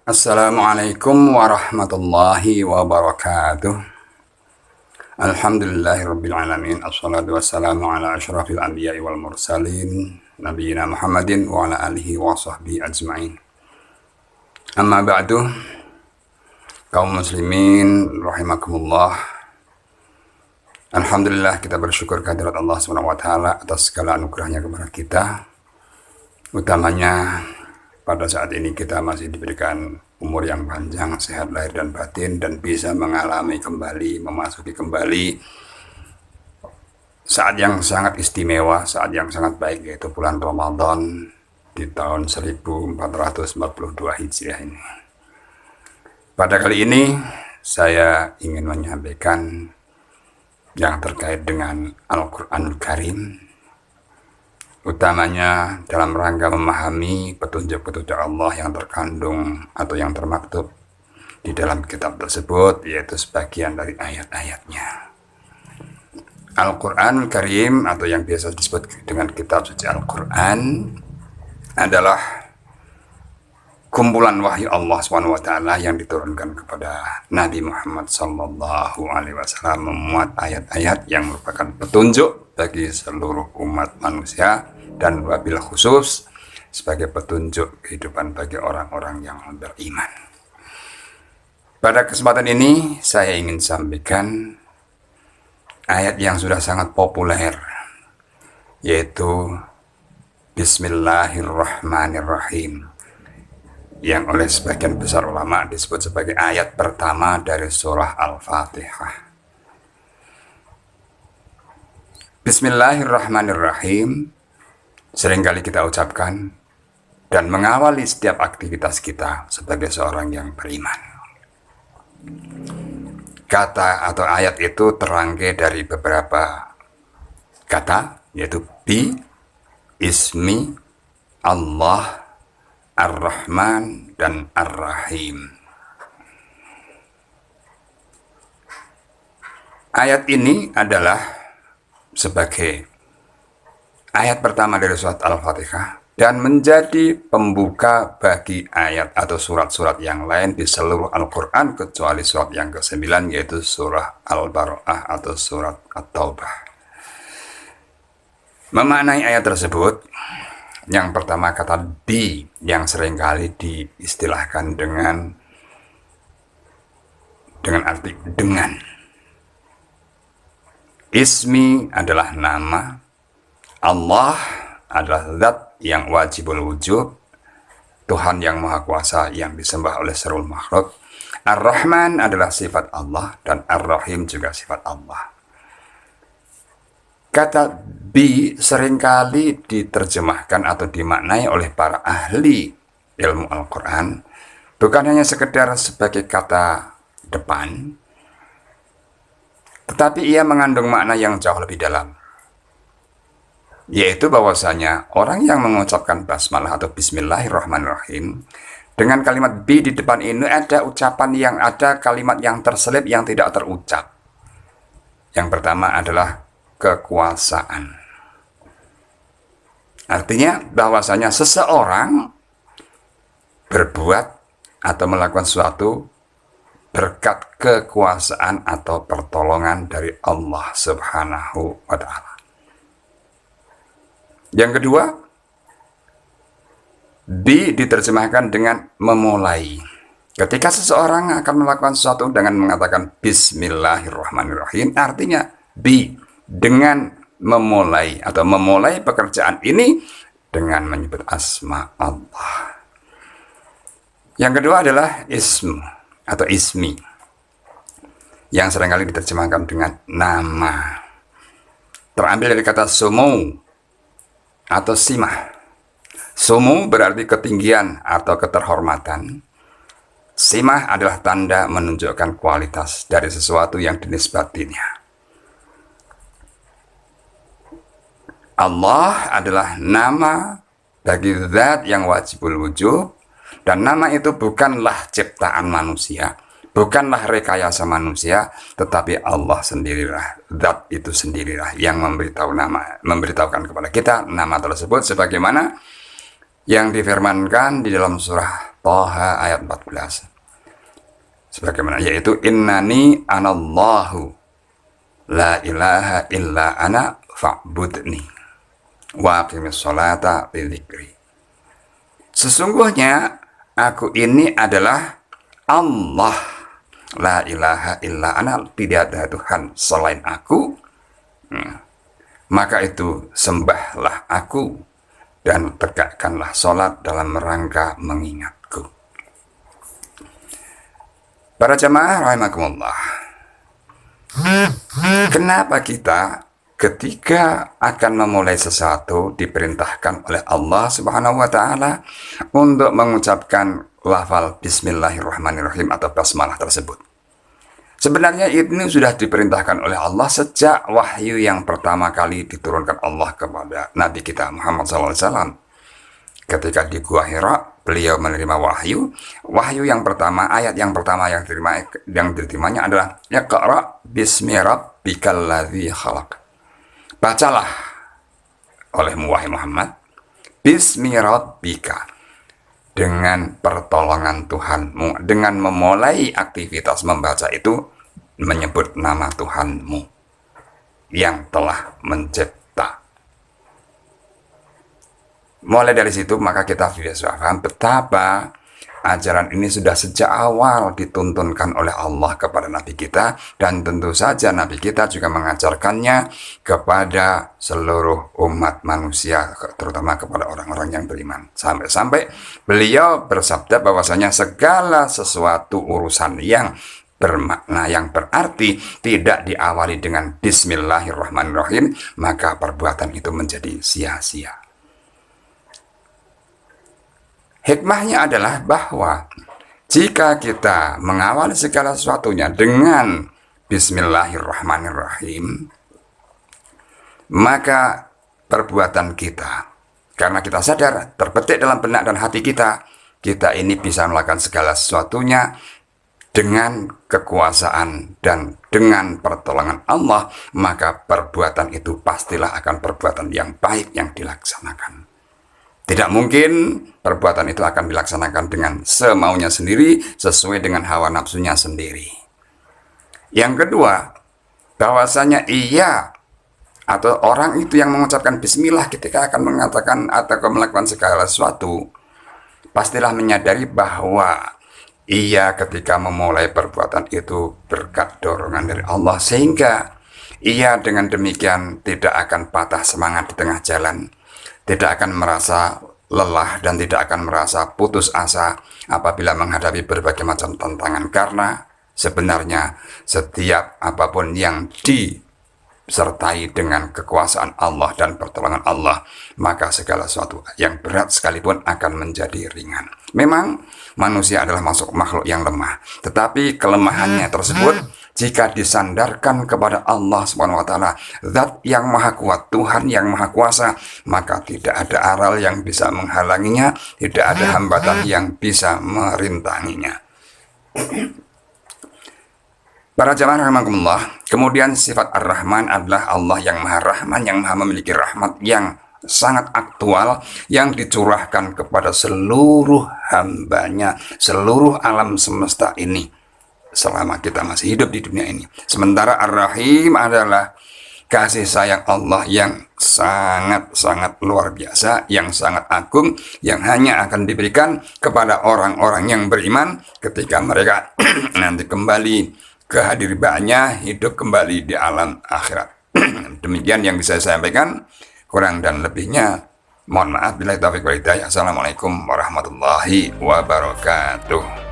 Assalamualaikum warahmatullahi wabarakatuh. Alhamdulillahirabbil alamin. Assalatu wassalamu ala asyrafil anbiya'i wal mursalin nabiyina Muhammadin wa ala alihi wa sahbihi ajma'in. Amma ba'du. Kaum muslimin rahimakumullah. Alhamdulillah, kita bersyukur kehadirat Allah Subhanahu wa taala atas segala anugerahnya kepada kita. Utamanya pada saat ini kita masih diberikan umur yang panjang, sehat lahir dan batin, dan bisa mengalami kembali, memasuki kembali saat yang sangat istimewa, saat yang sangat baik, yaitu bulan Ramadan di tahun 1442 Hijriah ini. Pada kali ini saya ingin menyampaikan yang terkait dengan Al-Quranul Karim, utamanya dalam rangka memahami petunjuk-petunjuk Allah yang terkandung atau yang termaktub di dalam kitab tersebut, yaitu sebagian dari ayat-ayatnya. Al-Quranul Karim atau yang biasa disebut dengan kitab suci Al-Quran adalah kumpulan wahyu Allah SWT yang diturunkan kepada Nabi Muhammad SAW, memuat ayat-ayat yang merupakan petunjuk bagi seluruh umat manusia, dan wabil khusus sebagai petunjuk kehidupan bagi orang-orang yang beriman. Pada kesempatan ini saya ingin sampaikan ayat yang sudah sangat populer, yaitu Bismillahirrahmanirrahim, yang oleh sebagian besar ulama disebut sebagai ayat pertama dari surah Al-Fatihah. Bismillahirrahmanirrahim seringkali kita ucapkan dan mengawali setiap aktivitas kita sebagai seorang yang beriman. Kata atau ayat itu terangkai dari beberapa kata, yaitu bi, ismi, Allah, Ar-Rahman, dan Ar-Rahim. Ayat ini adalah sebagai ayat pertama dari surat Al-Fatihah dan menjadi pembuka bagi ayat atau surat-surat yang lain di seluruh Al-Quran kecuali surat yang ke-9, yaitu surah Al-Bara'ah atau surat At-Taubah. Memaknai ayat tersebut, yang pertama kata bi, yang seringkali diistilahkan dengan arti dengan. Ismi adalah nama, Allah adalah zat yang wajibul wujud, Tuhan yang maha kuasa yang disembah oleh seluruh makhluk. Ar-Rahman adalah sifat Allah, dan Ar-Rahim juga sifat Allah. Kata bi seringkali diterjemahkan atau dimaknai oleh para ahli ilmu Al-Quran bukan hanya sekedar sebagai kata depan, tetapi ia mengandung makna yang jauh lebih dalam, yaitu bahwasanya orang yang mengucapkan basmalah atau bismillahirrahmanirrahim dengan kalimat bi di depan ini ada kalimat yang terselip yang tidak terucap. Yang pertama adalah kekuasaan. Artinya bahwasanya seseorang berbuat atau melakukan sesuatu berkat kekuasaan atau pertolongan dari Allah Subhanahu wa ta'ala. Yang kedua, bi diterjemahkan dengan memulai. Ketika seseorang akan melakukan sesuatu dengan mengatakan Bismillahirrahmanirrahim, artinya bi, dengan memulai atau memulai pekerjaan ini dengan menyebut asma Allah. Yang kedua adalah ism atau ismi, yang seringkali diterjemahkan dengan nama. Terambil dari kata sumu atau simah. Sumu berarti ketinggian atau keterhormatan. Simah adalah tanda menunjukkan kualitas dari sesuatu yang dinisbatinya. Allah adalah nama bagi zat yang wajibul wujud, dan nama itu bukanlah ciptaan manusia, bukanlah rekayasa manusia, tetapi Allah sendirilah, zat itu sendirilah yang memberitahukan kepada kita nama tersebut, sebagaimana yang difirmankan di dalam surah Thaha ayat 14. Sebagaimana yaitu innani anallahu la ilaha illa ana fa'budni wa aqimis sholata li dzikri. Sesungguhnya aku ini adalah Allah, la ilaha illa ana, tidak ada Tuhan selain aku. Maka itu sembahlah aku dan tegakkanlah sholat dalam rangka mengingatku. Para jamaah rahimakumullah, kenapa kita ketika akan memulai sesuatu diperintahkan oleh Allah Subhanahu wa taala untuk mengucapkan lafal bismillahirrahmanirrahim atau basmalah tersebut? Sebenarnya ini sudah diperintahkan oleh Allah sejak wahyu yang pertama kali diturunkan Allah kepada Nabi kita Muhammad SAW. Ketika di Gua Hira, beliau menerima wahyu. Wahyu yang pertama, ayat yang pertama yang diterimanya adalah Iqra bismi rabbikal ladzi khalaq. Bacalah olehmu wahai Muhammad, bismi rabbika, dengan pertolongan Tuhanmu. Dengan memulai aktivitas membaca itu menyebut nama Tuhanmu yang telah mencipta. Mulai dari situ maka kita bisa paham betapa ajaran ini sudah sejak awal dituntunkan oleh Allah kepada Nabi kita, dan tentu saja Nabi kita juga mengajarkannya kepada seluruh umat manusia, terutama kepada orang-orang yang beriman. Sampai-sampai beliau bersabda bahwasanya segala sesuatu urusan yang bermakna, yang berarti tidak diawali dengan bismillahirrahmanirrahim, maka perbuatan itu menjadi sia-sia. Hikmahnya adalah bahwa jika kita mengawali segala sesuatunya dengan bismillahirrahmanirrahim, maka perbuatan kita, karena kita sadar terbetik dalam benak dan hati kita, kita ini bisa melakukan segala sesuatunya dengan kekuasaan dan dengan pertolongan Allah, maka perbuatan itu pastilah akan perbuatan yang baik yang dilaksanakan. Tidak mungkin perbuatan itu akan dilaksanakan dengan semaunya sendiri, sesuai dengan hawa nafsunya sendiri. Yang kedua, bahwasanya ia atau orang itu yang mengucapkan bismillah ketika akan mengatakan atau melakukan segala sesuatu, pastilah menyadari bahwa ia ketika memulai perbuatan itu berkat dorongan dari Allah, sehingga ia dengan demikian tidak akan patah semangat di tengah jalan, tidak akan merasa lelah dan tidak akan merasa putus asa apabila menghadapi berbagai macam tantangan, karena sebenarnya setiap apapun yang disertai dengan kekuasaan Allah dan pertolongan Allah, maka segala sesuatu yang berat sekalipun akan menjadi ringan. Memang manusia adalah makhluk yang lemah, tetapi kelemahannya tersebut jika disandarkan kepada Allah SWT, Zat yang Maha Kuat, Tuhan yang Maha Kuasa, maka tidak ada aral yang bisa menghalanginya, tidak ada hambatan yang bisa merintanginya. Para jamaah rahimakumullah, kemudian sifat Ar-Rahman adalah Allah yang Maha Rahman, yang Maha memiliki rahmat yang sangat aktual, yang dicurahkan kepada seluruh hambanya, seluruh alam semesta ini selama kita masih hidup di dunia ini. Sementara Ar-Rahim adalah kasih sayang Allah yang sangat-sangat luar biasa, yang sangat agung, yang hanya akan diberikan kepada orang-orang yang beriman ketika mereka nanti kembali ke hadirannya, hidup kembali di alam akhirat. Demikian yang bisa saya sampaikan, kurang dan lebihnya mohon maaf. Billahi taufiq wal hidayah. Assalamualaikum warahmatullahi wabarakatuh.